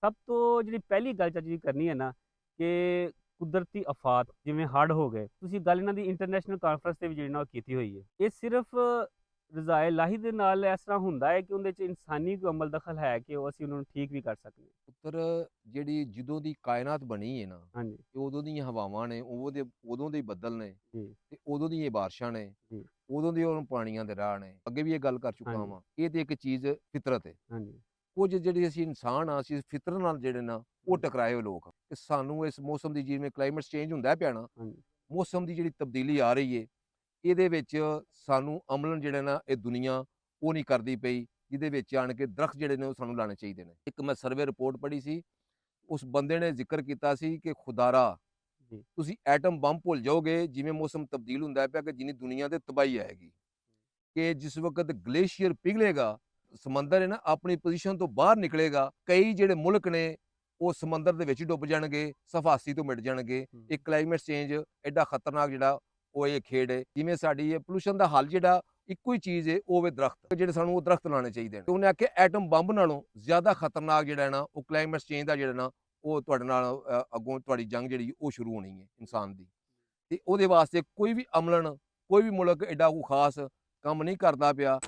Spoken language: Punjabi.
ਸਭ ਤੋਂ ਜਿਹੜੀ ਪਹਿਲੀ ਗੱਲ ਚਾਚੀ ਕਰਨੀ ਹੈ ਨਾ ਕਿ ਕੁਦਰਤੀ ਆਫ਼ਾਤ ਜਿਵੇਂ ਹੜ੍ਹ ਹੋ ਗਏ, ਤੁਸੀਂ ਗੱਲ ਇਹਨਾਂ ਦੀ ਇੰਟਰਨੈਸ਼ਨਲ ਕਾਨਫਰੰਸ ਤੇ ਵੀ ਜਿਹੜੀ ਨਾ ਉਹ ਕੀਤੀ ਹੋਈ ਹੈ। ਇਹ ਸਿਰਫ ਰਜ਼ਾਏ ਇਲਾਹੀ ਦੇ ਨਾਲ ਇਸ ਤਰ੍ਹਾਂ ਹੁੰਦਾ ਹੈ ਕਿ ਉਹਦੇ 'ਚ ਇਨਸਾਨੀ ਕੋਈ ਅਮਲ ਦਖਲ ਹੈ ਕਿ ਉਹ ਅਸੀਂ ਉਹਨਾਂ ਨੂੰ ਠੀਕ ਵੀ ਕਰ ਸਕਦੇ ਹਾਂ। ਪੁੱਤਰ ਜਿਹੜੀ ਜਦੋਂ ਦੀ ਕਾਇਨਾਤ ਬਣੀ ਹੈ ਨਾ, ਹਾਂਜੀ, ਤੇ ਉਦੋਂ ਦੀਆਂ ਹਵਾਵਾਂ ਨੇ, ਉਦੋਂ ਦੇ ਬੱਦਲ ਨੇ, ਜੀ, ਤੇ ਉਦੋਂ ਦੀਆਂ ਬਾਰਿਸ਼ਾਂ ਨੇ, ਜੀ, ਉਦੋਂ ਦੇ ਉਹ ਪਾਣੀਆਂ ਦੇ ਰਾਹ ਨੇ। ਅੱਗੇ ਵੀ ਇਹ ਗੱਲ ਕਰ ਚੁੱਕਾ ਹਾਂਜੀ, ਵਾਂ। ਇਹ ਤੇ ਇੱਕ ਚੀਜ਼ ਫਿਤਰਤ ਹੈ। ਹਾਂਜੀ, ਕੁਝ ਜਿਹੜੇ ਅਸੀਂ ਇਨਸਾਨ ਆ, ਅਸੀਂ ਫਿਤਰਤ ਨਾਲ ਜਿਹੜੇ ਨਾ ਉਹ ਹੂੰ, ਟਕਰਾਏ ਹੋਏ ਲੋਕ ਆ। ਤੇ ਸਾਨੂੰ ਇਸ ਮੌਸਮ ਦੀ, ਜਿਵੇਂ ਕਲਾਈਮੇਟ ਚੇਂਜ ਹੁੰਦਾ ਪਿਆ ਨਾ, ਹਾਂਜੀ, ਮੌਸਮ ਦੀ ਜਿਹੜੀ ਤਬਦੀਲੀ ਆ ਰਹੀ ਹੈ, ਇਹਦੇ ਵਿੱਚ ਸਾਨੂੰ ਅਮਲਨ ਜਿਹੜੇ ਨਾ ਇਹ ਦੁਨੀਆ ਉਹ ਨਹੀਂ ਕਰਦੀ ਪਈ, ਜਿਹਦੇ ਵਿੱਚ ਆਣ ਕੇ ਦਰਖਤ ਜਿਹੜੇ ਨੇ ਉਹ ਸਾਨੂੰ ਲਾਣੇ ਚਾਹੀਦੇ ਨੇ। ਇੱਕ ਮੈਂ ਸਰਵੇ ਰਿਪੋਰਟ ਪੜ੍ਹੀ ਸੀ, ਉਸ ਬੰਦੇ ਨੇ ਜ਼ਿਕਰ ਕੀਤਾ ਸੀ ਕਿ ਖੁਦਾਰਾ ਜੀ, ਤੁਸੀਂ ਐਟਮ ਬੰਬ ਭੁੱਲ ਜਾਓਗੇ, ਜਿਵੇਂ ਮੌਸਮ ਤਬਦੀਲ ਹੁੰਦਾ ਪਿਆ, ਕਿ ਜਿੰਨੀ ਦੁਨੀਆ ਤੇ ਤਬਾਹੀ ਆਏਗੀ। ਕਿ ਜਿਸ ਵਕਤ ਗਲੇਸ਼ੀਅਰ ਪਿਘਲੇਗਾ, ਸਮੁੰਦਰ ਹੈ ਨਾ ਆਪਣੀ ਪੋਜੀਸ਼ਨ ਤੋਂ ਬਾਹਰ ਨਿਕਲੇਗਾ, ਕਈ ਜਿਹੜੇ ਮੁਲਕ ਨੇ ਉਹ ਸਮੁੰਦਰ ਦੇ ਵਿੱਚ ਡੁੱਬ ਜਾਣਗੇ, ਸਫਾਸੀ ਤੋਂ ਮਿਟ ਜਾਣਗੇ। ਹੂੰ, ਇਹ ਕਲਾਈਮੇਟ ਚੇਂਜ ਐਡਾ ਖਤਰਨਾਕ ਜਿਹੜਾ ਉਹ ਇਹ ਖੇਡ ਹੈ। ਜਿਵੇਂ ਸਾਡੀ ਇਹ ਪੋਲੂਸ਼ਨ ਦਾ ਹੱਲ ਜਿਹੜਾ ਇੱਕੋ ਹੀ ਚੀਜ਼ ਹੈ, ਉਹ ਵੇ ਦਰਖਤ, ਜਿਹੜੇ ਸਾਨੂੰ ਉਹ ਦਰਖਤ ਲਾਣੇ ਚਾਹੀਦੇ ਨੇ। ਤੇ ਉਹਨੇ ਆਖਿਆ ਐਟਮ ਬੰਬ ਨਾਲੋਂ ਜ਼ਿਆਦਾ ਖਤਰਨਾਕ ਜਿਹੜਾ ਹੈ ਨਾ ਉਹ ਕਲਾਈਮੇਟ ਚੇਂਜ ਦਾ ਜਿਹੜਾ ਨਾ ਉਹ ਤੁਹਾਡੇ ਨਾਲ ਅੱਗੋਂ ਤੁਹਾਡੀ ਜੰਗ ਜਿਹੜੀ ਉਹ ਸ਼ੁਰੂ ਹੋਣੀ ਹੈ ਇਨਸਾਨ ਦੀ। ਤੇ ਉਹਦੇ ਵਾਸਤੇ ਕੋਈ ਵੀ ਅਮਲਨ, ਕੋਈ ਵੀ ਮੁਲਕ ਐਡਾ ਕੋਈ ਖਾਸ ਕੰਮ ਨਹੀਂ ਕਰਦਾ ਪਿਆ।